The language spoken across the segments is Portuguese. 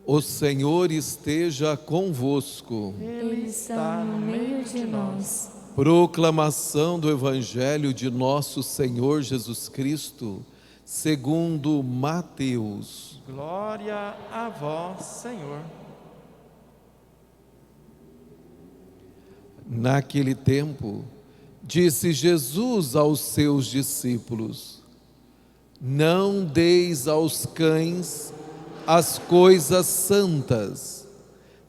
O Senhor esteja convosco. Ele está no meio de nós. Proclamação do Evangelho de nosso Senhor Jesus Cristo, segundo Mateus. Glória a vós, Senhor. Naquele tempo, disse Jesus aos seus discípulos: Não deis aos cães as coisas santas,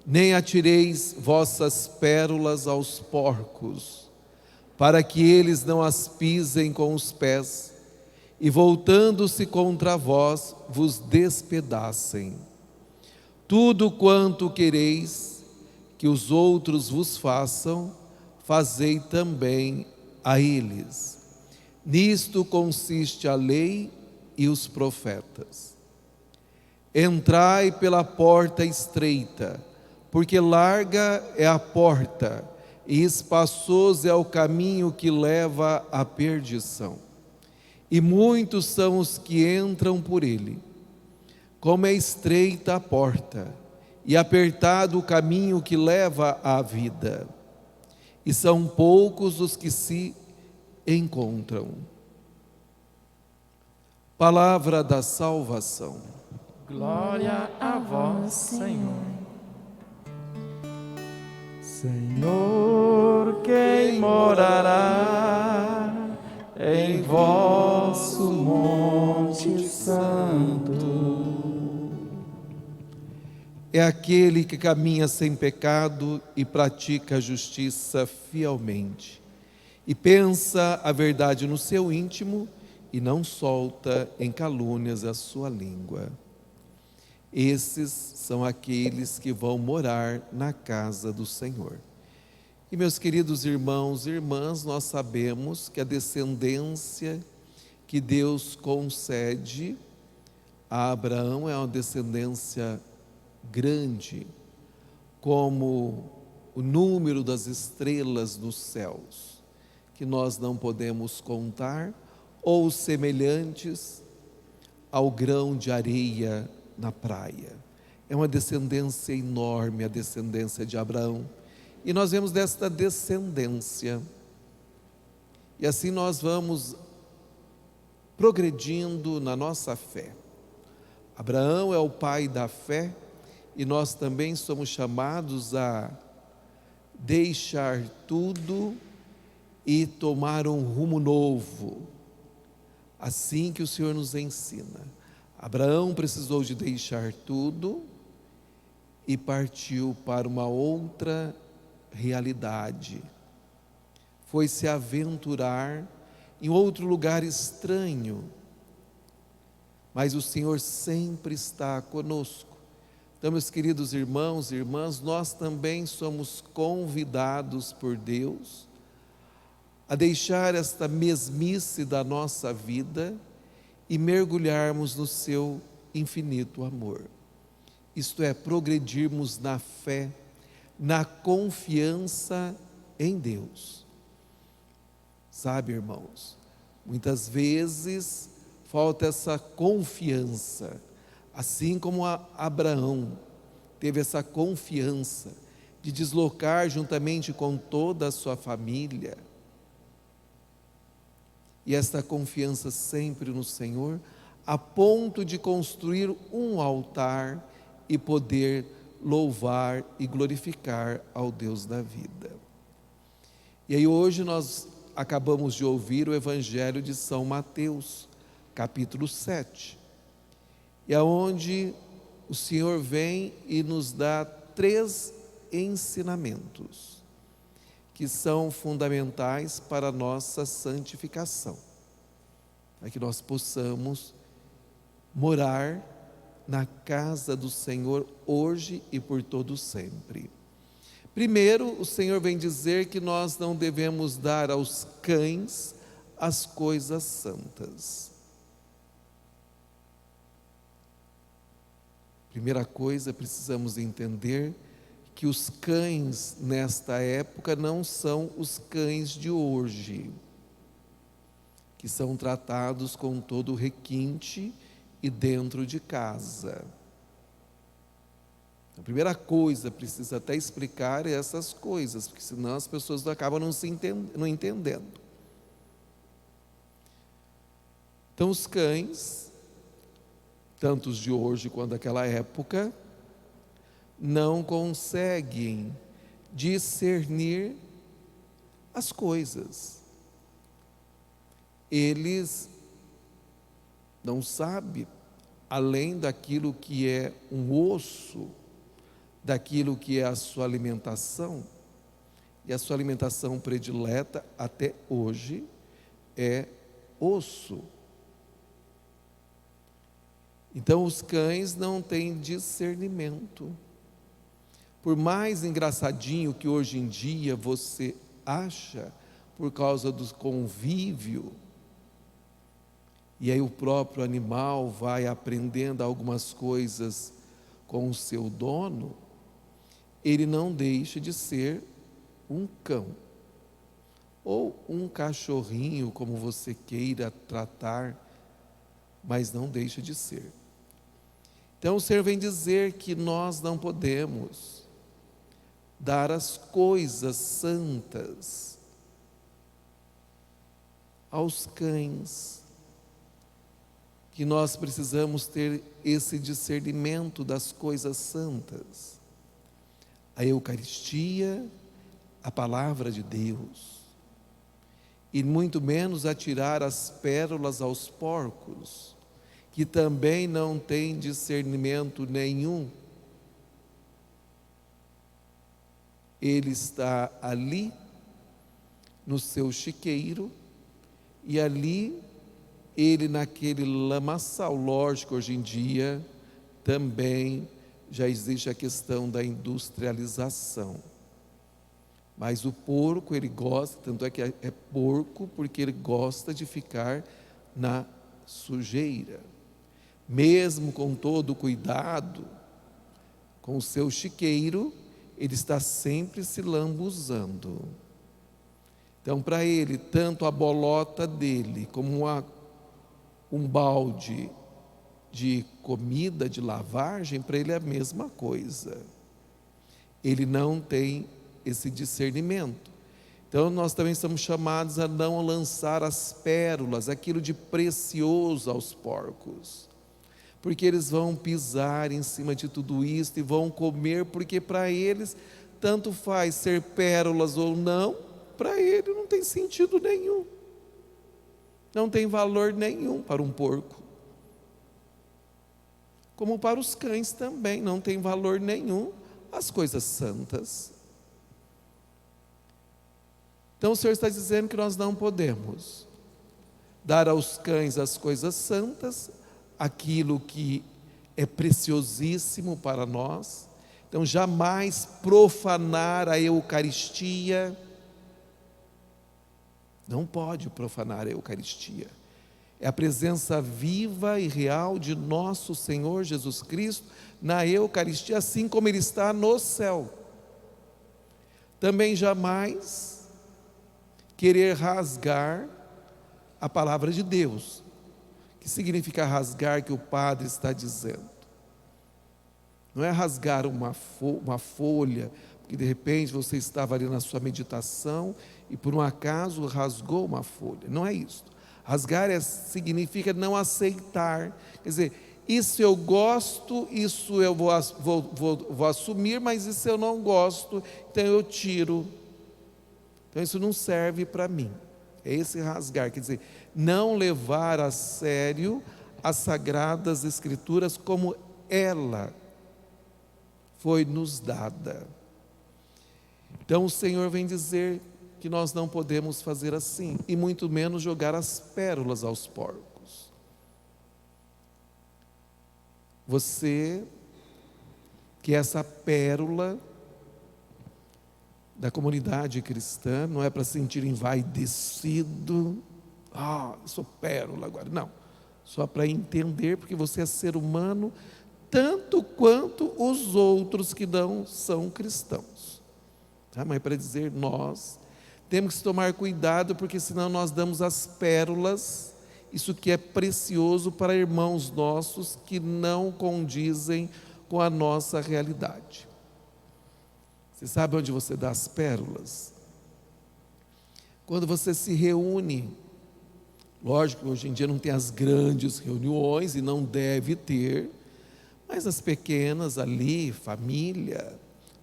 nem atireis vossas pérolas aos porcos, para que eles não as pisem com os pés, e voltando-se contra vós, vos despedacem. Tudo quanto quereis que os outros vos façam, fazei também a eles. Nisto consiste a lei e os profetas. Entrai pela porta estreita, porque larga é a porta, e espaçoso é o caminho que leva à perdição. E muitos são os que entram por ele. Como é estreita a porta, e apertado o caminho que leva à vida, e são poucos os que se encontram. Palavra da salvação. Glória a vós, Senhor. Senhor, quem morará em vosso monte santo? É aquele que caminha sem pecado e pratica a justiça fielmente, e pensa a verdade no seu íntimo e não solta em calúnias a sua língua. Esses são aqueles que vão morar na casa do Senhor. E meus queridos irmãos e irmãs, nós sabemos que a descendência que Deus concede a Abraão é uma descendência grande, como o número das estrelas nos céus, que nós não podemos contar, ou semelhantes ao grão de areia na praia. É uma descendência enorme, a descendência de Abraão. E nós vemos desta descendência, e assim nós vamos progredindo na nossa fé. Abraão é o pai da fé, e nós também somos chamados a deixar tudo e tomar um rumo novo, assim que o Senhor nos ensina. Abraão precisou de deixar tudo e partiu para uma outra realidade. Foi se aventurar em outro lugar estranho, mas o Senhor sempre está conosco. Então, meus queridos irmãos e irmãs, nós também somos convidados por Deus a deixar esta mesmice da nossa vida e mergulharmos no seu infinito amor. Isto é, progredirmos na fé, na confiança em Deus. Sabe, irmãos, muitas vezes falta essa confiança, assim como Abraão teve essa confiança de deslocar juntamente com toda a sua família, e esta confiança sempre no Senhor, a ponto de construir um altar e poder louvar e glorificar ao Deus da vida. E aí hoje nós acabamos de ouvir o Evangelho de São Mateus, capítulo 7, e aonde o Senhor vem e nos dá 3 ensinamentos que são fundamentais para a nossa santificação, para que nós possamos morar na casa do Senhor hoje e por todo sempre. Primeiro, o Senhor vem dizer que nós não devemos dar aos cães as coisas santas. Primeira coisa, precisamos entender que os cães nesta época não são os cães de hoje, que são tratados com todo o requinte e dentro de casa. A primeira coisa, precisa até explicar essas coisas, porque senão as pessoas acabam não entendendo. Então os cães, tanto os de hoje quanto daquela época, não conseguem discernir as coisas. Eles não sabem, além daquilo que é um osso, daquilo que é a sua alimentação, e a sua alimentação predileta até hoje é osso. Então os cães não têm discernimento. Por mais engraçadinho que hoje em dia você acha, por causa do convívio, e aí o próprio animal vai aprendendo algumas coisas com o seu dono, ele não deixa de ser um cão, ou um cachorrinho, como você queira tratar, mas não deixa de ser. Então o Senhor vem dizer que nós não podemos dar as coisas santas aos cães, que nós precisamos ter esse discernimento das coisas santas. A Eucaristia, a palavra de Deus, e muito menos atirar as pérolas aos porcos, que também não têm discernimento nenhum. Ele está ali no seu chiqueiro, e ali ele naquele lamaçal. Lógico, hoje em dia também já existe a questão da industrialização, mas o porco ele gosta, tanto é que é porco porque ele gosta de ficar na sujeira, mesmo com todo o cuidado, com o seu chiqueiro, ele está sempre se lambuzando. Então para ele, tanto a bolota dele, como um balde de comida, de lavagem, para ele é a mesma coisa. Ele não tem esse discernimento. Então nós também estamos chamados a não lançar as pérolas, aquilo de precioso aos porcos, porque eles vão pisar em cima de tudo isso e vão comer, porque para eles tanto faz ser pérolas ou não, para ele não tem sentido nenhum, não tem valor nenhum para um porco, como para os cães também não tem valor nenhum as coisas santas. Então o Senhor está dizendo que nós não podemos dar aos cães as coisas santas, aquilo que é preciosíssimo para nós. Então jamais profanar a Eucaristia, não pode profanar a Eucaristia. É a presença viva e real de nosso Senhor Jesus Cristo na Eucaristia, assim como Ele está no céu. Também jamais querer rasgar a palavra de Deus. O que significa rasgar, que o padre está dizendo? Não é rasgar uma folha, porque de repente você estava ali na sua meditação e por um acaso rasgou uma folha. Não é isso. Rasgar significa não aceitar. Quer dizer, isso eu gosto, isso eu vou assumir, mas isso eu não gosto, então eu tiro. Então isso não serve para mim. É esse rasgar, quer dizer, não levar a sério as Sagradas Escrituras como ela foi nos dada. Então o Senhor vem dizer que nós não podemos fazer assim, e muito menos jogar as pérolas aos porcos. Você, que essa pérola da comunidade cristã, não é para sentir envaidecido, eu sou pérola agora, não, só para entender, porque você é ser humano, tanto quanto os outros que não são cristãos, tá? Mas para dizer, nós temos que tomar cuidado, porque senão nós damos as pérolas, isso que é precioso, para irmãos nossos que não condizem com a nossa realidade. Você sabe onde você dá as pérolas? Quando você se reúne. Lógico que hoje em dia não tem as grandes reuniões e não deve ter, mas as pequenas ali, família,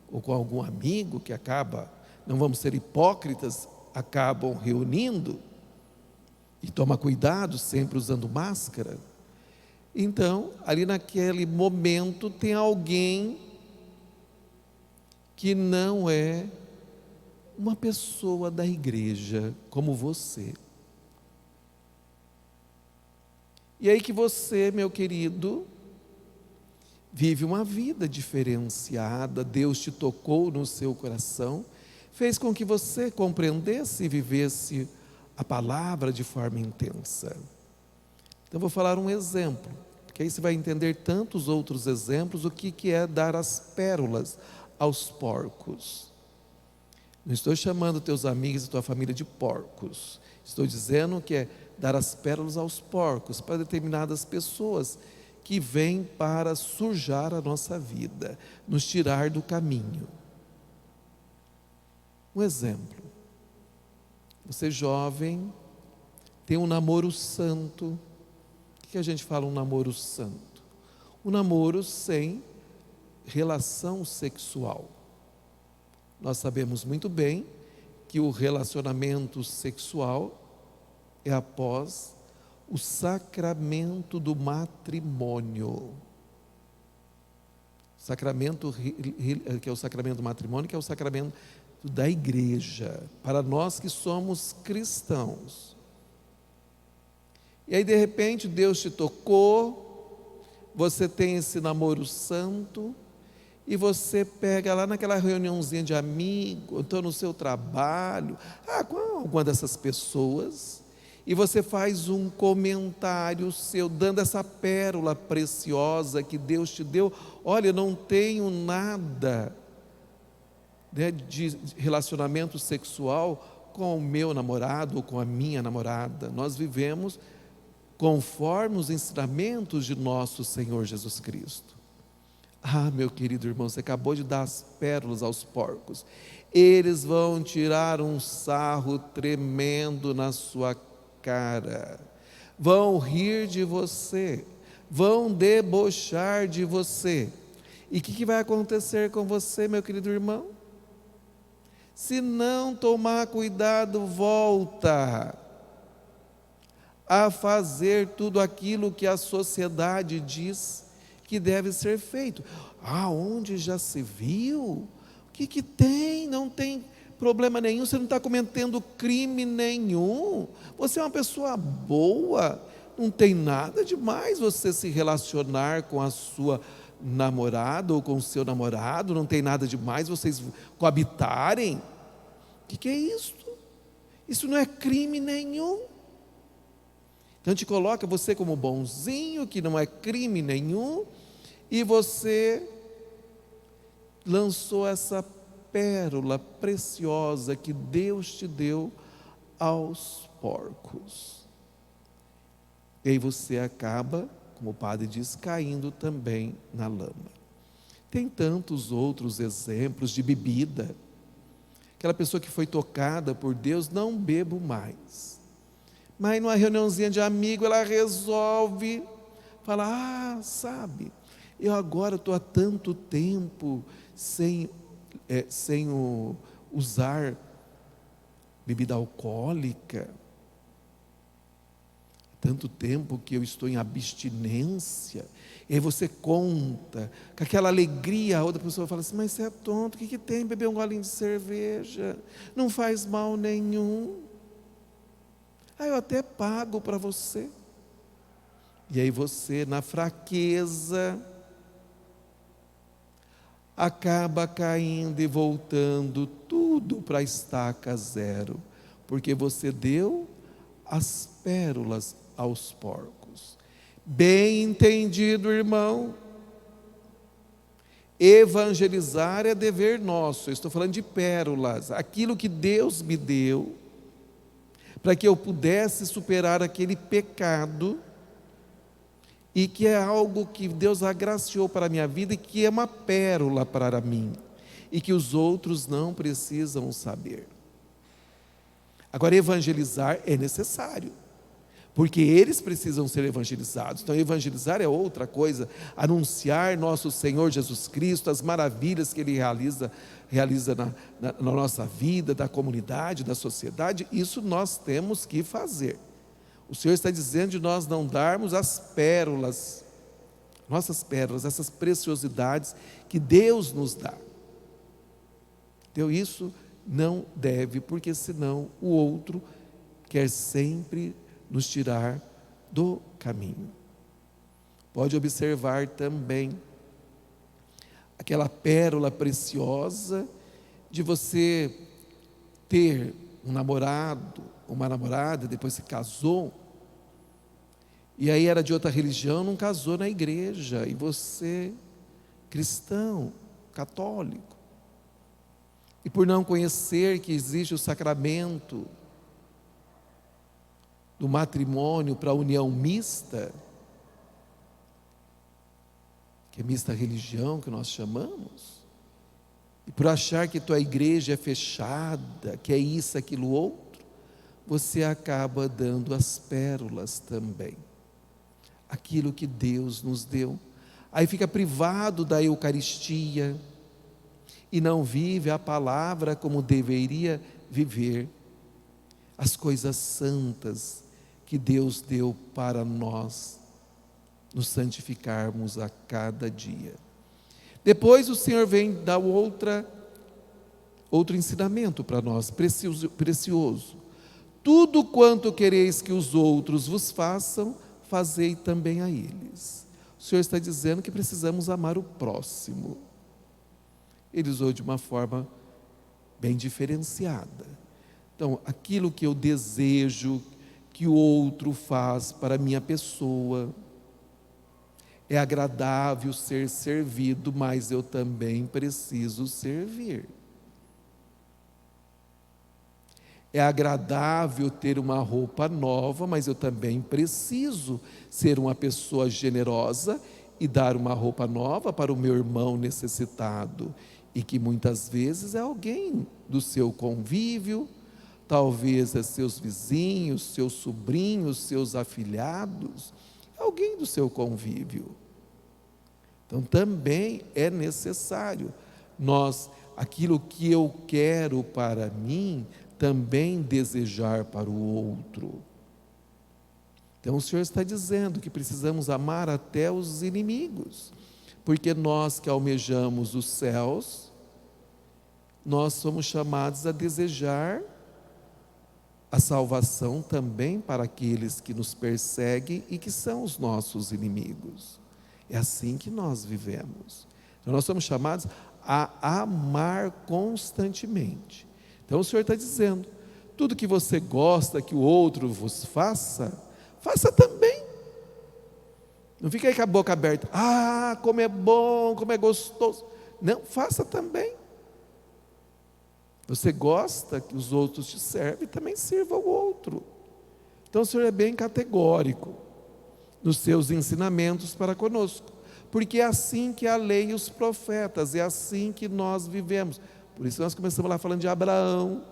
ou com algum amigo que acaba, não vamos ser hipócritas, acabam reunindo, e toma cuidado sempre usando máscara. Então, ali naquele momento tem alguém que não é uma pessoa da igreja como você. E aí que você, meu querido, vive uma vida diferenciada, Deus te tocou no seu coração, fez com que você compreendesse e vivesse a palavra de forma intensa. Então vou falar um exemplo, porque aí você vai entender tantos outros exemplos, o que é dar as pérolas aos porcos. Não estou chamando teus amigos e tua família de porcos, estou dizendo que é dar as pérolas aos porcos, para determinadas pessoas que vêm para sujar a nossa vida, nos tirar do caminho. Um exemplo, você jovem, tem um namoro santo. O que a gente fala um namoro santo? Um namoro sem relação sexual. Nós sabemos muito bem que o relacionamento sexual é após o sacramento do matrimônio. Sacramento, que é o sacramento do matrimônio, que é o sacramento da igreja, para nós que somos cristãos. E aí de repente Deus te tocou, você tem esse namoro santo, e pega lá naquela reuniãozinha de amigo, então no seu trabalho, com alguma dessas pessoas, e você faz um comentário seu, dando essa pérola preciosa que Deus te deu. Olha, eu não tenho nada, né, de relacionamento sexual com o meu namorado ou com a minha namorada. Nós vivemos conforme os ensinamentos de nosso Senhor Jesus Cristo. Meu querido irmão, você acabou de dar as pérolas aos porcos. Eles vão tirar um sarro tremendo na sua cara, vão rir de você, vão debochar de você. E o que vai acontecer com você, meu querido irmão? Se não tomar cuidado, volta a fazer tudo aquilo que a sociedade diz que deve ser feito. Onde já se viu? O que tem? Não tem problema nenhum, você não está cometendo crime nenhum, você é uma pessoa boa, não tem nada demais você se relacionar com a sua namorada ou com o seu namorado, não tem nada demais vocês coabitarem. O que é isso? Isso não é crime nenhum. Então te coloca você como bonzinho, que não é crime nenhum, e você lançou essa pérola preciosa que Deus te deu aos porcos. E aí você acaba, como o padre diz, caindo também na lama. Tem tantos outros exemplos de bebida. Aquela pessoa que foi tocada por Deus, não bebo mais. Mas numa reuniãozinha de amigo, ela resolve falar, sabe, eu agora estou há tanto tempo sem usar bebida alcoólica, tanto tempo que eu estou em abstinência. E aí você conta, com aquela alegria, a outra pessoa fala assim, mas você é tonto, o que tem beber um golinho de cerveja? Não faz mal nenhum. Eu até pago para você. E aí você, na fraqueza, acaba caindo e voltando tudo para a estaca zero, porque você deu as pérolas aos porcos. Bem entendido, irmão. Evangelizar é dever nosso. Eu estou falando de pérolas, aquilo que Deus me deu, para que eu pudesse superar aquele pecado e que é algo que Deus agraciou para a minha vida e que é uma pérola para mim, e que os outros não precisam saber. Agora, evangelizar é necessário, porque eles precisam ser evangelizados. Então, evangelizar é outra coisa, anunciar nosso Senhor Jesus Cristo, as maravilhas que Ele realiza na nossa vida, da comunidade, da sociedade. Isso nós temos que fazer. O Senhor está dizendo de nós não darmos as pérolas, nossas pérolas, essas preciosidades que Deus nos dá. Então isso não deve, porque senão o outro quer sempre nos tirar do caminho. Pode observar também aquela pérola preciosa de você ter um namorado, uma namorada, depois se casou, e aí era de outra religião, não casou na igreja, e você, cristão, católico, e por não conhecer que existe o sacramento do matrimônio para a união mista, que é mista religião que nós chamamos, e por achar que tua igreja é fechada, que é isso, aquilo, outro, você acaba dando as pérolas também, aquilo que Deus nos deu. Aí fica privado da Eucaristia e não vive a palavra como deveria viver, as coisas santas que Deus deu para nós nos santificarmos a cada dia. Depois o Senhor vem dar outro ensinamento para nós, precioso. Tudo quanto quereis que os outros vos façam, fazei também a eles. O Senhor está dizendo que precisamos amar o próximo. Ele usou de uma forma bem diferenciada. Então, aquilo que eu desejo que o outro faz para a minha pessoa, é agradável ser servido, mas eu também preciso servir. É agradável ter uma roupa nova, mas eu também preciso ser uma pessoa generosa e dar uma roupa nova para o meu irmão necessitado, e que muitas vezes é alguém do seu convívio, talvez é seus vizinhos, seus sobrinhos, seus afilhados, alguém do seu convívio. Então também é necessário aquilo que eu quero para mim, também desejar para o outro. Então o Senhor está dizendo que precisamos amar até os inimigos, porque nós que almejamos os céus, nós somos chamados a desejar a salvação também para aqueles que nos perseguem e que são os nossos inimigos. É assim que nós vivemos. Então nós somos chamados a amar constantemente. Então o Senhor está dizendo, tudo que você gosta que o outro vos faça, faça também. Não fique aí com a boca aberta, como é bom, como é gostoso. Não, faça também. Você gosta que os outros te servem, também sirva o outro. Então o Senhor é bem categórico nos seus ensinamentos para conosco, porque é assim que a lei e os profetas, é assim que nós vivemos. Por isso nós começamos lá falando de Abraão,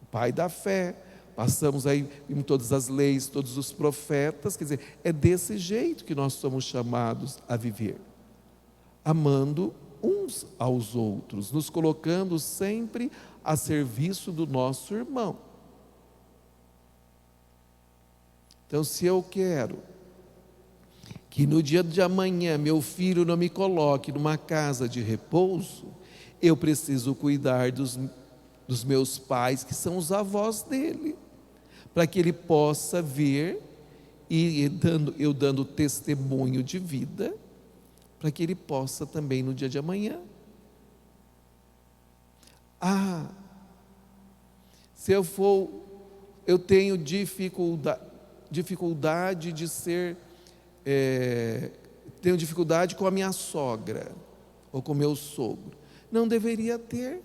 o pai da fé, passamos aí, vimos todas as leis, todos os profetas, quer dizer, é desse jeito que nós somos chamados a viver, amando uns aos outros, nos colocando sempre a serviço do nosso irmão. Então, se eu quero que no dia de amanhã meu filho não me coloque numa casa de repouso, eu preciso cuidar dos meus pais, que são os avós dele, para que ele possa ver, e eu dando testemunho de vida, para que ele possa também no dia de amanhã. Se eu tenho dificuldade de ser, tenho dificuldade com a minha sogra, ou com o meu sogro. Não deveria ter,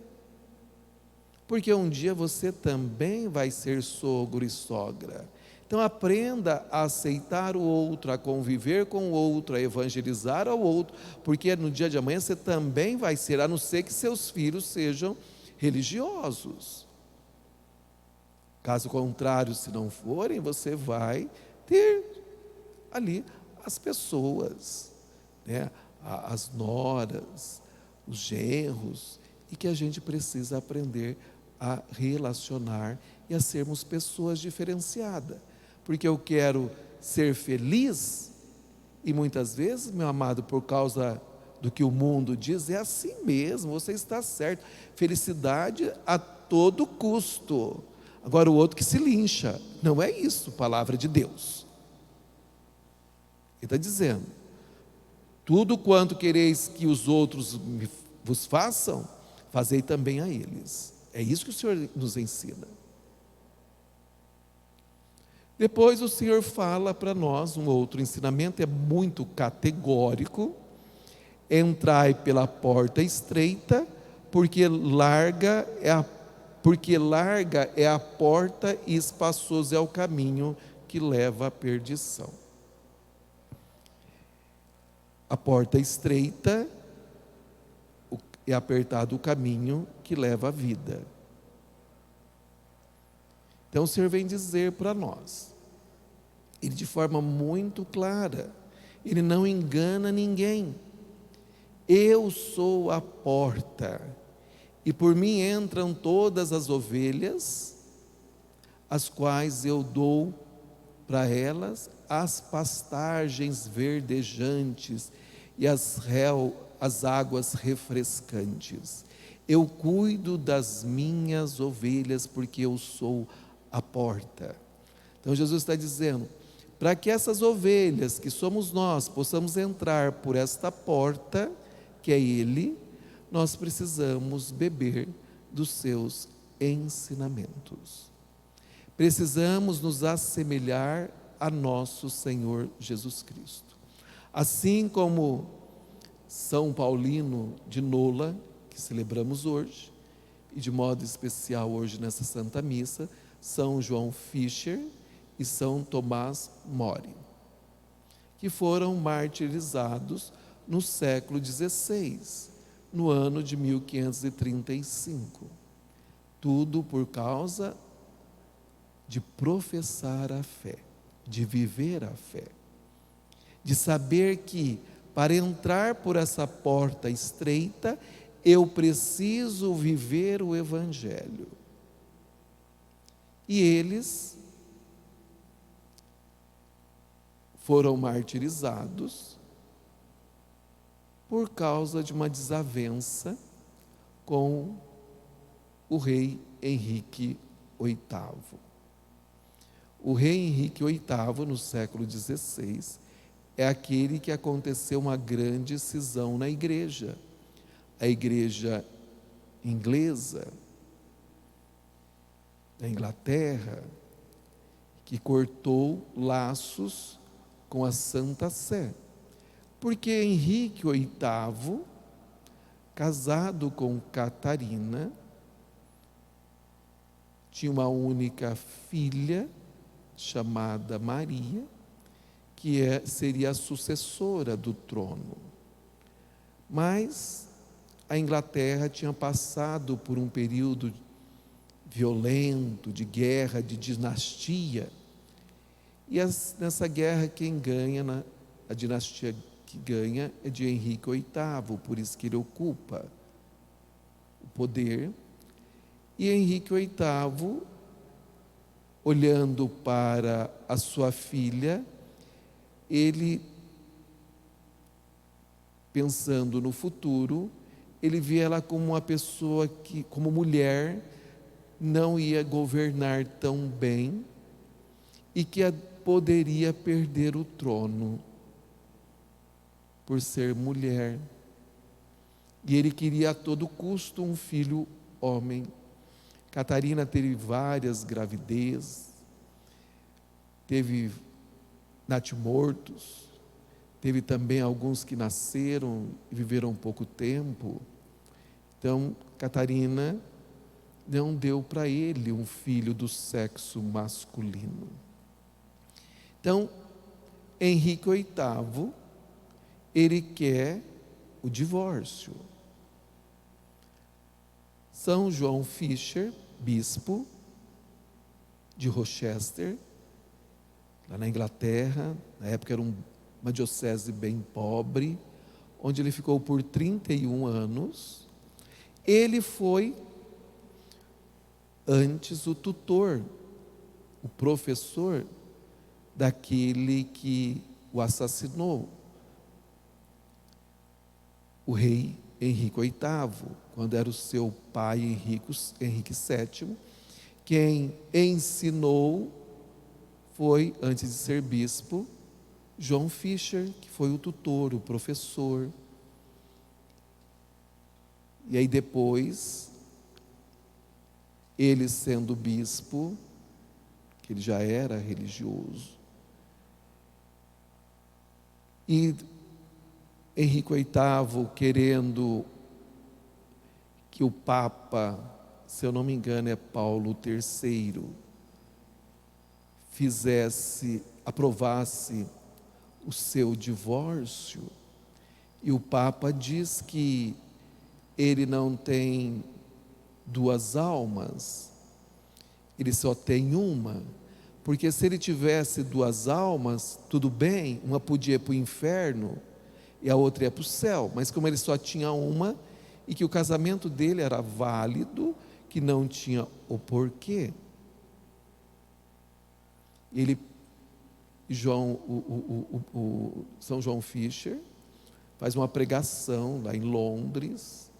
porque um dia você também vai ser sogro e sogra. Então aprenda a aceitar o outro, a conviver com o outro, a evangelizar ao outro, porque no dia de amanhã você também vai ser, a não ser que seus filhos sejam religiosos. Caso contrário, se não forem, você vai ter ali as pessoas, né? As noras, os genros, e que a gente precisa aprender a relacionar e a sermos pessoas diferenciadas. Porque eu quero ser feliz, e muitas vezes, meu amado, por causa do que o mundo diz, é assim mesmo, você está certo. Felicidade a todo custo. Agora o outro que se lincha, não é isso, palavra de Deus. Ele está dizendo, tudo quanto quereis que os outros vos façam, fazei também a eles. É isso que o Senhor nos ensina. Depois o Senhor fala para nós um outro ensinamento, é muito categórico: entrai pela porta estreita, porque larga é a porta e espaçoso é o caminho que leva à perdição. A porta estreita é apertado o caminho que leva à vida. Então o Senhor vem dizer para nós, Ele de forma muito clara, Ele não engana ninguém. Eu sou a porta, e por mim entram todas as ovelhas, as quais eu dou para elas as pastagens verdejantes e as águas refrescantes. Eu cuido das minhas ovelhas, porque eu sou a porta. Então Jesus está dizendo, para que essas ovelhas, que somos nós, possamos entrar por esta porta, que é Ele, nós precisamos beber dos seus ensinamentos. Precisamos nos assemelhar a nosso Senhor Jesus Cristo. Assim como São Paulino de Nola, que celebramos hoje, e de modo especial hoje nessa Santa Missa, São João Fischer e São Tomás Mori, que foram martirizados no século XVI, no ano de 1535. Tudo por causa de professar a fé, de viver a fé, de saber que para entrar por essa porta estreita, eu preciso viver o Evangelho. E eles foram martirizados por causa de uma desavença com o rei Henrique VIII. O rei Henrique VIII, no século XVI, é aquele que aconteceu uma grande cisão na igreja. A igreja inglesa, da Inglaterra, que cortou laços com a Santa Sé. Porque Henrique VIII, casado com Catarina, tinha uma única filha, chamada Maria, que seria a sucessora do trono. Mas a Inglaterra tinha passado por um período violento, de guerra, de dinastia. E nessa guerra quem ganha, a dinastia que ganha é de Henrique VIII, por isso que ele ocupa o poder. E Henrique VIII, olhando para a sua filha, ele, pensando no futuro, ele via ela como uma pessoa que, como mulher, não ia governar tão bem e que poderia perder o trono por ser mulher. E ele queria a todo custo um filho homem. Catarina teve várias gravidez, teve natimortos, teve também alguns que nasceram e viveram pouco tempo. Então, Catarina não deu para ele um filho do sexo masculino. Então, Henrique VIII, ele quer o divórcio. São João Fisher, bispo de Rochester, lá na Inglaterra, na época era uma diocese bem pobre, onde ele ficou por 31 anos. Ele foi antes o tutor, o professor daquele que o assassinou, o rei Henrique VIII, quando era o seu pai Henrique VII. Quem ensinou foi, antes de ser bispo, João Fisher, que foi o tutor, o professor. E aí depois, ele sendo bispo, que ele já era religioso, e Henrique VIII querendo que o Papa, se eu não me engano é Paulo III, aprovasse o seu divórcio, e o Papa diz que ele não tem duas almas, ele só tem uma, porque se ele tivesse duas almas, tudo bem, uma podia ir para o inferno e a outra ia para o céu, mas como ele só tinha uma, e que o casamento dele era válido, que não tinha o porquê, São João Fisher faz uma pregação lá em Londres,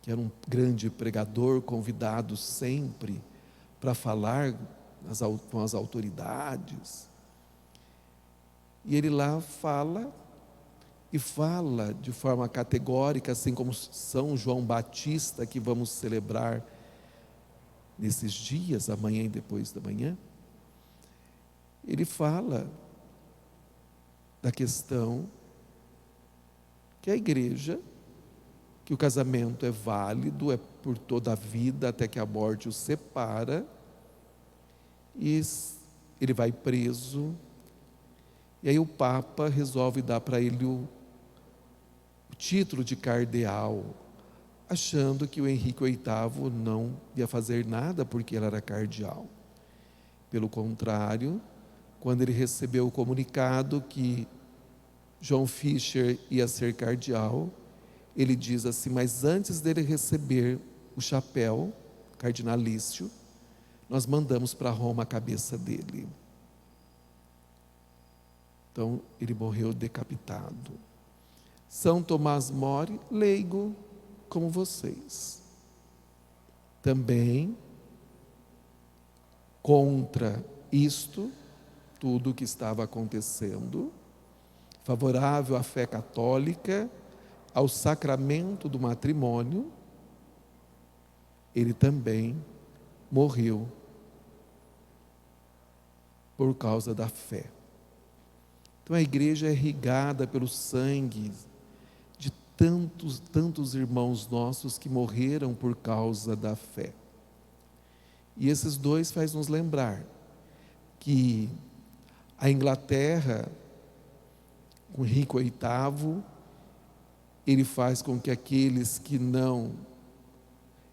que era um grande pregador, convidado sempre para falar com as autoridades, e ele lá fala de forma categórica, assim como São João Batista, que vamos celebrar nesses dias, amanhã e depois da manhã. Ele fala da questão que a igreja, que o casamento é válido, é por toda a vida, até que a morte o separa, e ele vai preso, e aí o Papa resolve dar para ele o título de cardeal, achando que o Henrique VIII não ia fazer nada porque ele era cardeal. Pelo contrário, quando ele recebeu o comunicado que João Fisher ia ser cardeal, ele diz assim: mas antes dele receber o chapéu cardinalício, nós mandamos para Roma a cabeça dele. Então ele morreu decapitado. São Tomás More, leigo como vocês, também contra isto, tudo o que estava acontecendo, favorável à fé católica, ao sacramento do matrimônio, ele também morreu por causa da fé. Então a igreja é irrigada pelo sangue de tantos irmãos nossos que morreram por causa da fé. E esses dois fazem nos lembrar que a Inglaterra, com Henrique VIII, ele faz com que aqueles que não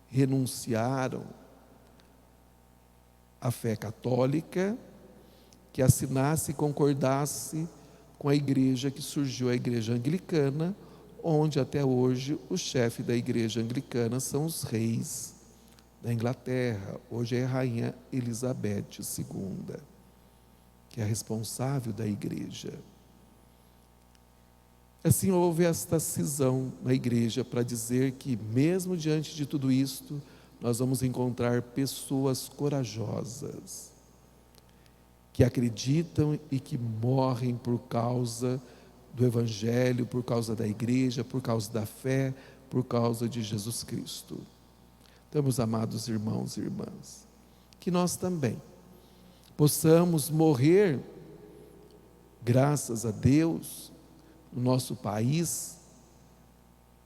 renunciaram à fé católica, que assinasse e concordasse com a igreja que surgiu, a igreja anglicana, onde até hoje o chefe da igreja anglicana são os reis da Inglaterra. Hoje é a rainha Elizabeth II, que é a responsável da igreja. Assim houve esta cisão na igreja para dizer que mesmo diante de tudo isto, nós vamos encontrar pessoas corajosas, que acreditam e que morrem por causa do Evangelho, por causa da igreja, por causa da fé, por causa de Jesus Cristo. Então, meus amados irmãos e irmãs, que nós também possamos morrer, graças a Deus, no nosso país,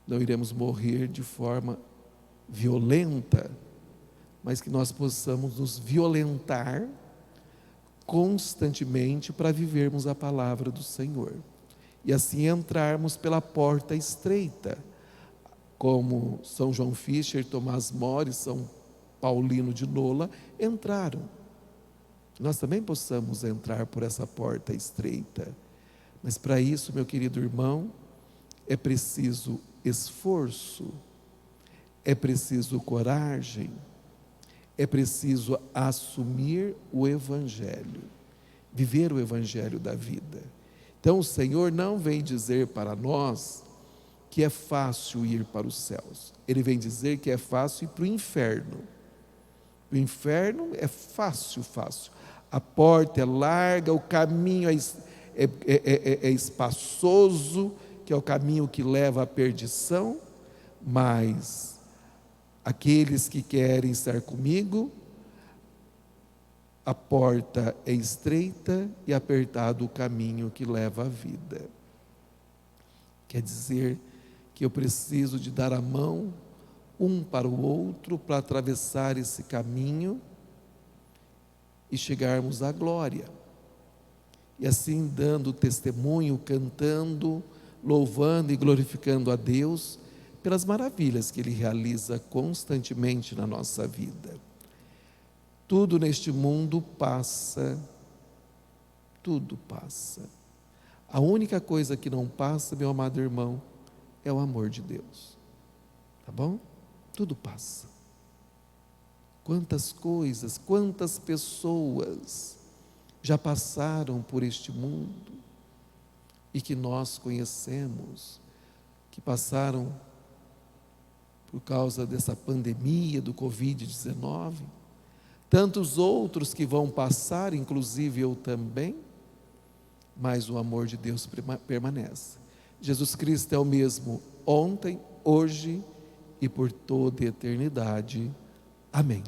não iremos morrer de forma violenta, mas que nós possamos nos violentar constantemente para vivermos a palavra do Senhor. E assim entrarmos pela porta estreita, como São João Fischer, Tomás More, São Paulino de Nola entraram. Nós também possamos entrar por essa porta estreita. Mas para isso, meu querido irmão, é preciso esforço, é preciso coragem, é preciso assumir o Evangelho, viver o Evangelho da vida. Então o Senhor não vem dizer para nós que é fácil ir para os céus. Ele vem dizer que é fácil ir para o inferno. O inferno é fácil. A porta é larga, o caminho é espaçoso, que é o caminho que leva à perdição, mas aqueles que querem estar comigo, a porta é estreita e apertado o caminho que leva à vida. Quer dizer que eu preciso de dar a mão um para o outro para atravessar esse caminho e chegarmos à glória. E assim dando testemunho, cantando, louvando e glorificando a Deus pelas maravilhas que Ele realiza constantemente na nossa vida. Tudo neste mundo passa, tudo passa. A única coisa que não passa, meu amado irmão, é o amor de Deus. Tá bom? Tudo passa. Quantas coisas, quantas pessoas já passaram por este mundo e que nós conhecemos, que passaram por causa dessa pandemia do Covid-19, tantos outros que vão passar, inclusive eu também, mas o amor de Deus permanece. Jesus Cristo é o mesmo ontem, hoje e por toda a eternidade. Amém.